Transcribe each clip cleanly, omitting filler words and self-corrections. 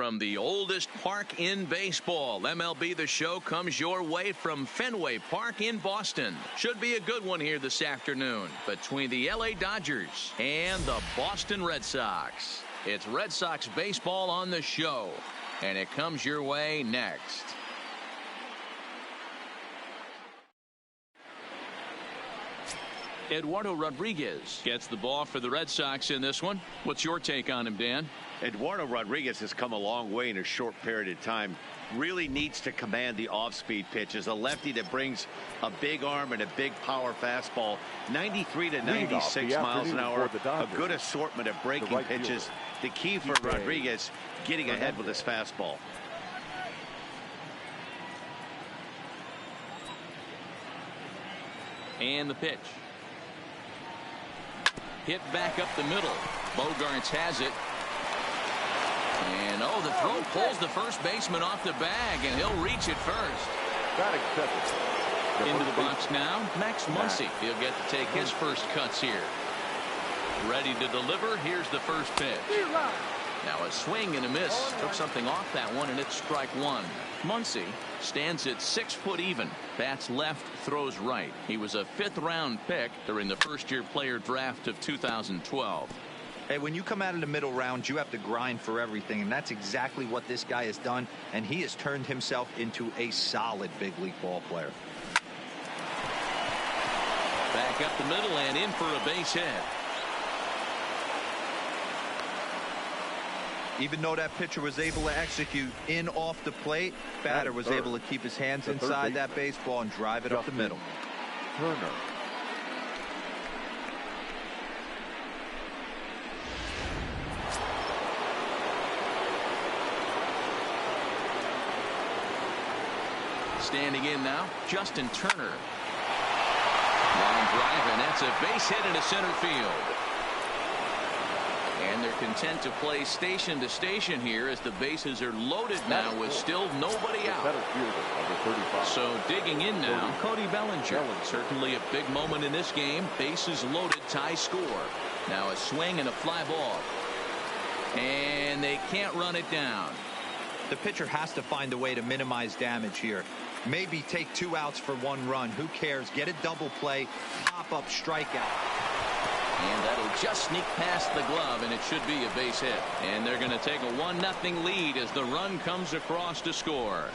from the oldest park in baseball. MLB The Show comes your way from Fenway Park in Boston. Should be a good one here this afternoon between the LA Dodgers and the Boston Red Sox. It's Red Sox baseball on the show, and it comes your way next. Eduardo Rodriguez gets the ball for the Red Sox in this one. What's your take on him, Dan? Eduardo Rodriguez has come a long way in a short period of time. Really needs to command the off-speed pitches. A lefty that brings a big arm and a big power fastball. 93 to 96 miles an hour. A good assortment of breaking pitches. The key for Rodriguez, getting ahead with his fastball. And the pitch. Hit back up the middle. Bogarts has it. And the throw pulls the first baseman off the bag, and he'll reach it first. Into the box now, Max Muncy. He'll get to take his first cuts here. Ready to deliver. Here's the first pitch. Now a swing and a miss. Took something off that one, and it's strike one. Muncy stands at 6 foot even. Bats left, throws right. He was a 5th round pick during the first-year player draft of 2012. Hey, when you come out of the middle round, you have to grind for everything, and that's exactly what this guy has done, and he has turned himself into a solid big league ball player. Back up the middle and in for a base hit. Even though that pitcher was able to execute in off the plate, batter was able to keep his hands inside that baseball and drive it up the middle. Turner. Standing in now, Justin Turner. Line drive, and that's a base hit into center field. And they're content to play station to station here as the bases are loaded now with still nobody out. So digging in now, Cody Bellinger. Certainly a big moment in this game. Bases loaded, tie score. Now a swing and a fly ball. And they can't run it down. The pitcher has to find a way to minimize damage here. Maybe take 2 outs for 1 run. Who cares? Get a double play, pop up strikeout. And that'll just sneak past the glove, and it should be a base hit. And they're going to take a 1-0 lead as the run comes across to score.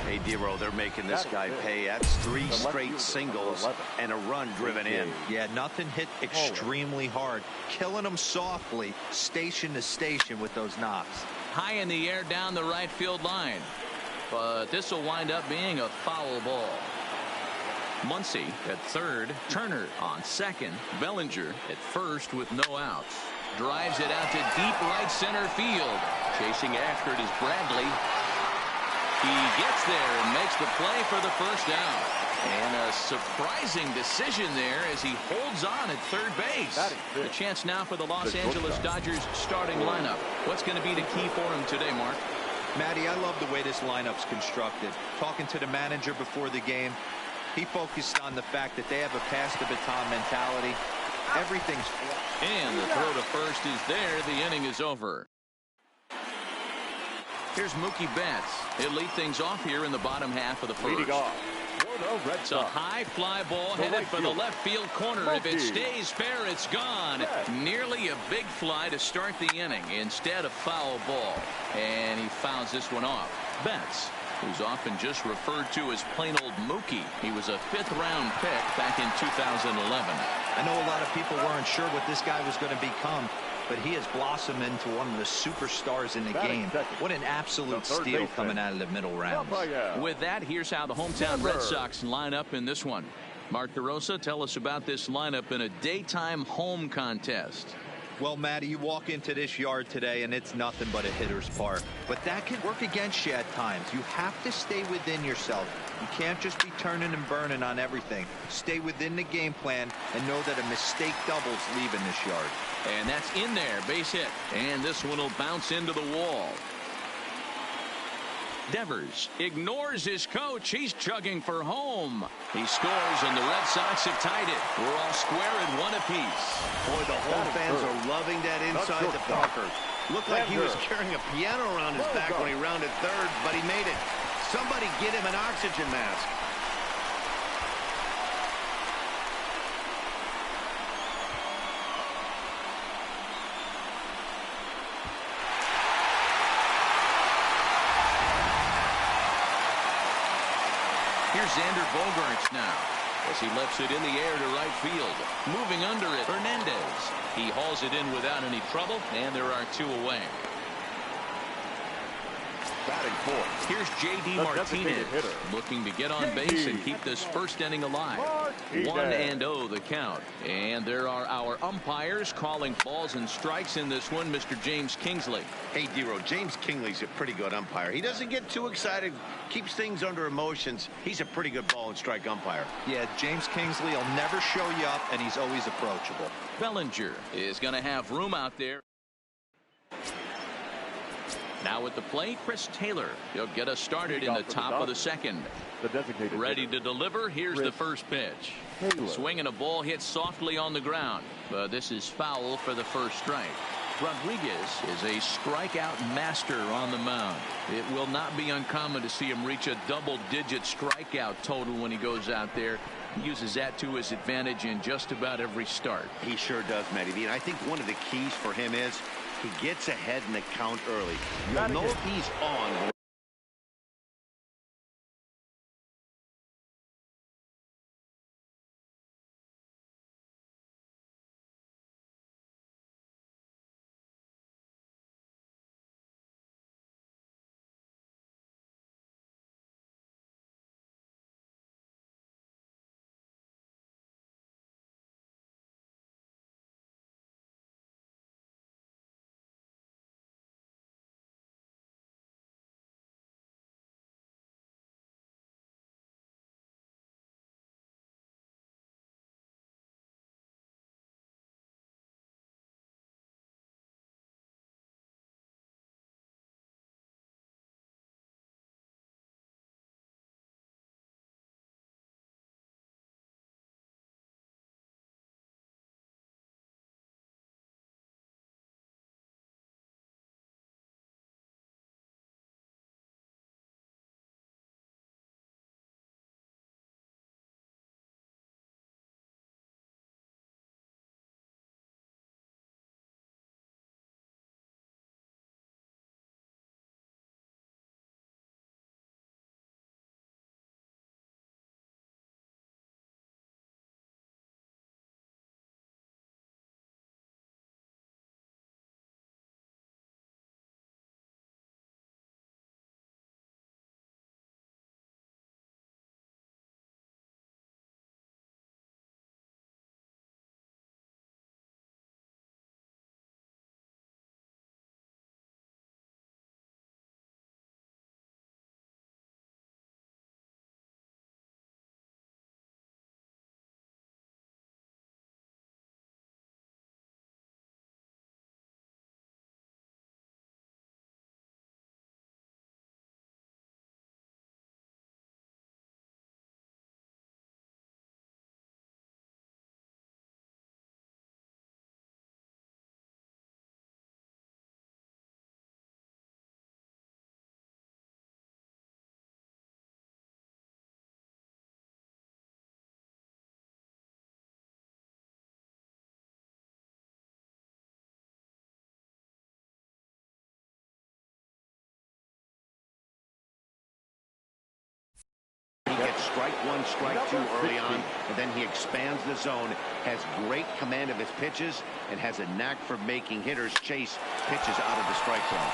Hey, Dero, they're making this guy pay. That's 3 straight singles and a run driven in. Yeah, nothing hit extremely hard. Killing them softly, station to station with those knocks. High in the air down the right field line. But this will wind up being a foul ball. Muncy at third, Turner on second, Bellinger at first with no outs. Drives it out to deep right center field. Chasing after it is Bradley. He gets there and makes the play for the first out. And a surprising decision there as he holds on at third base. The chance now for the Los Angeles Dodgers starting lineup. What's going to be the key for him today, Mark? Matty, I love the way this lineup's constructed. Talking to the manager before the game, he focused on the fact that they have a pass-the-baton mentality. Everything's flush. And the throw to first is there. The inning is over. Here's Mookie Betts. He'll lead things off here in the bottom half of the first. It's a high fly ball headed for the left field corner. If it stays fair, it's gone. Nearly a big fly to start the inning. Instead, a foul ball. And he fouls this one off. Betts, who's often just referred to as plain old Mookie. He was a 5th round pick back in 2011. I know a lot of people weren't sure what this guy was going to become, but he has blossomed into one of the superstars in the game. What an absolute steal coming out of the middle rounds. With that, here's how the hometown Red Sox line up in this one. Mark DeRosa, tell us about this lineup in a daytime home contest. Well, Matty, you walk into this yard today and it's nothing but a hitter's park. But that can work against you at times. You have to stay within yourself. You can't just be turning and burning on everything. Stay within the game plan and know that a mistake doubles leaving this yard. And that's in there, base hit. And this one will bounce into the wall. Devers ignores his coach. He's chugging for home. He scores, and the Red Sox have tied it. We're all square at 1 apiece. Boy, the home fans are loving that inside the Parker. Looked like he was carrying a piano around his back when he rounded third, but he made it. Somebody get him an oxygen mask. Here's Xander Bogaerts now as he lifts it in the air to right field. Moving under it, Hernandez. He hauls it in without any trouble, and there are 2 away. Batting fourth. Here's J.D. Martinez looking to get on base and keep this first inning alive. 1-0 the count. And there are our umpires calling balls and strikes in this one. Mr. James Kingsley. Hey, D-Row, James Kingsley's a pretty good umpire. He doesn't get too excited, keeps things under emotions. He's a pretty good ball and strike umpire. Yeah, James Kingsley will never show you up, and he's always approachable. Bellinger is going to have room out there. Now at the plate, Chris Taylor. He'll get us started in the top of the second. Ready to deliver. Here's the first pitch. Swinging a ball hit softly on the ground, but this is foul for the first strike. Rodriguez is a strikeout master on the mound. It will not be uncommon to see him reach a double-digit strikeout total when he goes out there. He uses that to his advantage in just about every start. He sure does, Matty V. And I think one of the keys for him is he gets ahead in the count early. You'll know if he's on. He gets strike one, strike two early on, and then he expands the zone, has great command of his pitches, and has a knack for making hitters chase pitches out of the strike zone.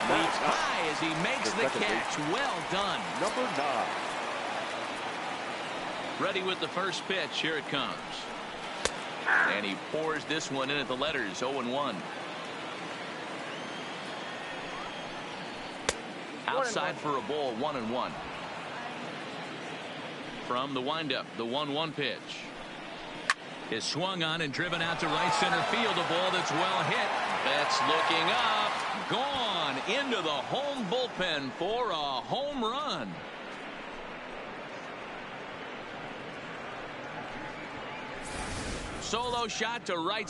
Leads high as he makes the catch. Well done. Number 9. Ready with the first pitch. Here it comes. And he pours this one in at the letters. 0-1. Outside for a ball. 1-1. From the windup, the 1-1 pitch is swung on and driven out to right center field. A ball that's well hit. Betts looking up. Gone into the home bullpen for a home run. solo shot to right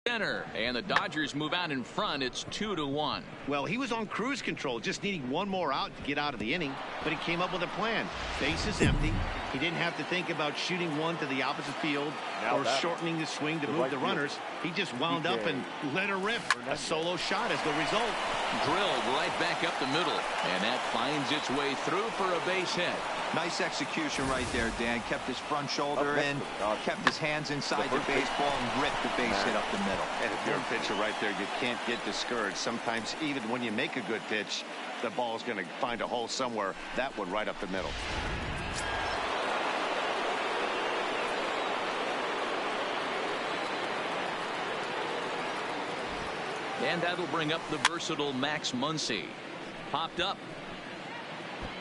center, and the Dodgers move out in front. It's 2-1. Well, he was on cruise control, just needing one more out to get out of the inning, but he came up with a plan. Base is empty. He didn't have to think about shooting one to the opposite field or shortening the swing to move the runners. He just wound up and let her rip. A solo shot is the result. Drilled right back up the middle, and that finds its way through for a base hit. Nice execution right there, Dan. Kept his front shoulder in, kept his hands inside the baseball, and ripped the base hit up the middle. And if you're a pitcher right there, you can't get discouraged. Sometimes even when you make a good pitch, the ball's going to find a hole somewhere. That one right up the middle. And that'll bring up the versatile Max Muncy. Popped up,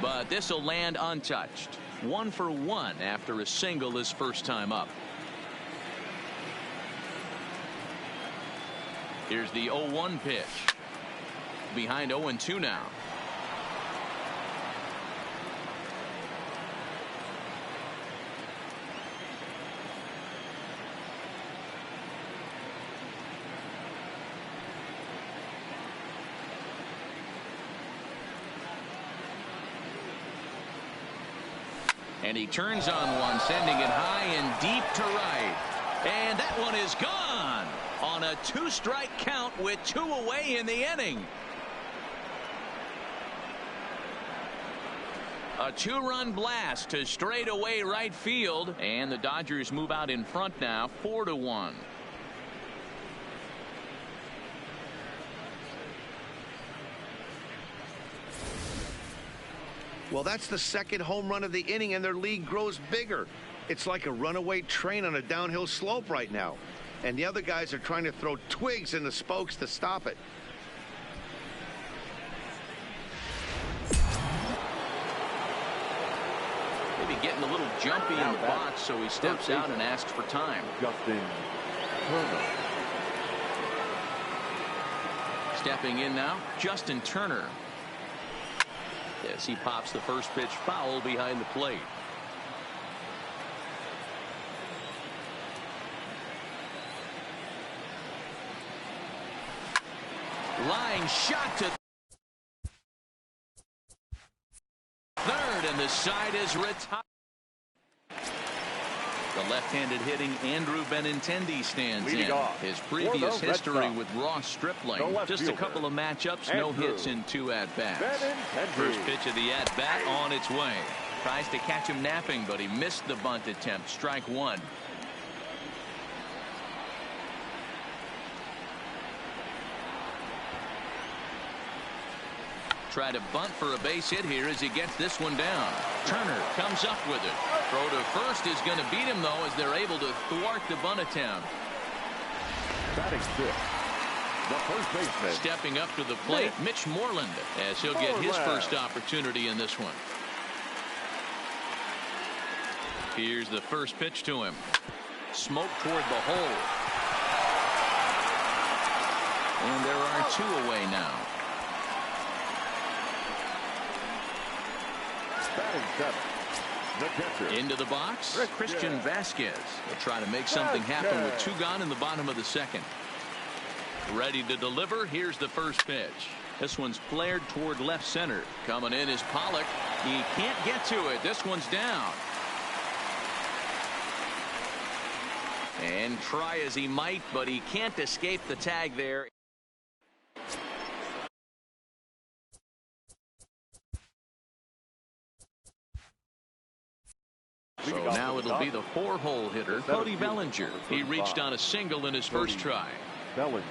but this will land untouched. 1 for 1 after a single his first time up. Here's the 0-1 pitch. Behind 0-2 now. And he turns on one, sending it high and deep to right. And that one is gone on a 2-strike count with 2 away in the inning. A 2-run blast to straightaway right field, and the Dodgers move out in front now, 4-1. Well, that's the second home run of the inning, and their lead grows bigger. It's like a runaway train on a downhill slope right now. And the other guys are trying to throw twigs in the spokes to stop it. Maybe getting a little jumpy in the box, so he steps out and asks for time. Stepping in now, Justin Turner. As he pops the first pitch foul behind the plate. Line shot to third, and the side is retired. The left-handed hitting Andrew Benintendi stands in. His previous history with Ross Stripling. Just a couple of matchups, no hits in 2 at-bats. First pitch of the at-bat on its way. Tries to catch him napping, but he missed the bunt attempt. Strike 1. Try to bunt for a base hit here as he gets this one down. Turner comes up with it. Throw to first is going to beat him, though, as they're able to thwart the bunt attempt. Batting fifth, the first baseman. Stepping up to the plate, Mitch Moreland, as he'll get his first opportunity in this one. Here's the first pitch to him. Smoke toward the hole. And there are 2 away now. Batting seventh, the catcher. Into the box, Christian Vasquez will try to make something happen with 2 gone in the bottom of the second. Ready to deliver. Here's the first pitch. This one's flared toward left center. Coming in is Pollock. He can't get to it. This one's down. And try as he might, but he can't escape the tag there. So now it'll be the 4-hole hitter, Cody Bellinger. He reached on a single in his first try.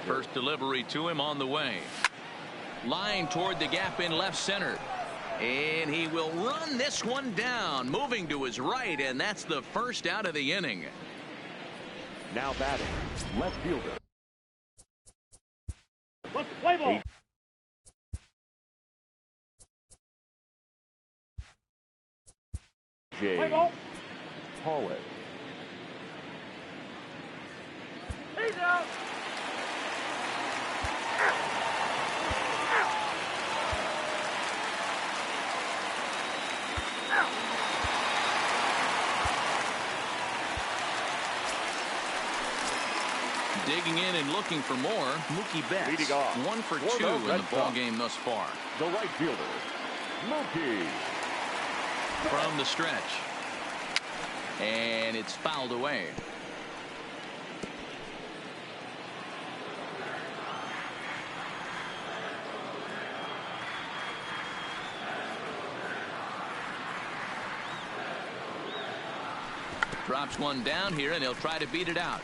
First delivery to him on the way. Line toward the gap in left center. And he will run this one down, moving to his right, and that's the first out of the inning. Now batting, left fielder. Let's play ball. Play ball. Hallway. He's out. Digging in and looking for more, Mookie Betts. Leading off 1 for for 2 the in Red the ball Sox. game thus far. The right fielder, Mookie. From the stretch. And it's fouled away. Drops one down here, and he'll try to beat it out.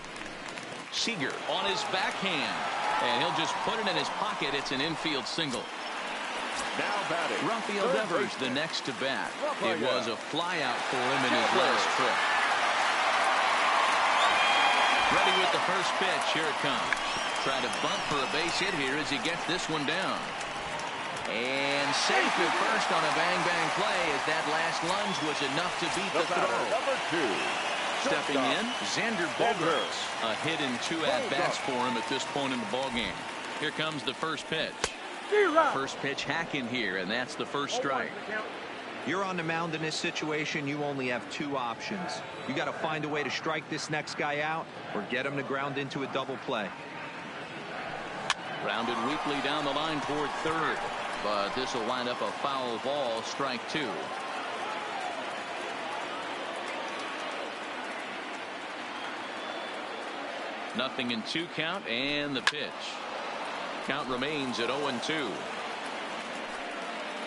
Seager on his backhand, and he'll just put it in his pocket. It's an infield single. Now batting, Rafael third Devers, baseman. the next to bat. Rafael. It was a flyout for him in his last trip. Ready with the first pitch. Here it comes. Try to bunt for a base hit here as he gets this one down. And safe at first on a bang-bang play as that last lunge was enough to beat the throw. Number 2. Stepping in, Xander Bogaerts. A hit and 2 at-bats for him at this point in the ballgame. Here comes the first pitch. First pitch hack in here, and that's the first strike. You're on the mound in this situation. You only have 2 options. You got to find a way to strike this next guy out or get him to ground into a double play. Rounded weakly down the line toward third, but this will wind up a foul ball, strike 2. Nothing in 2 count, and the pitch. Count remains at 0-2.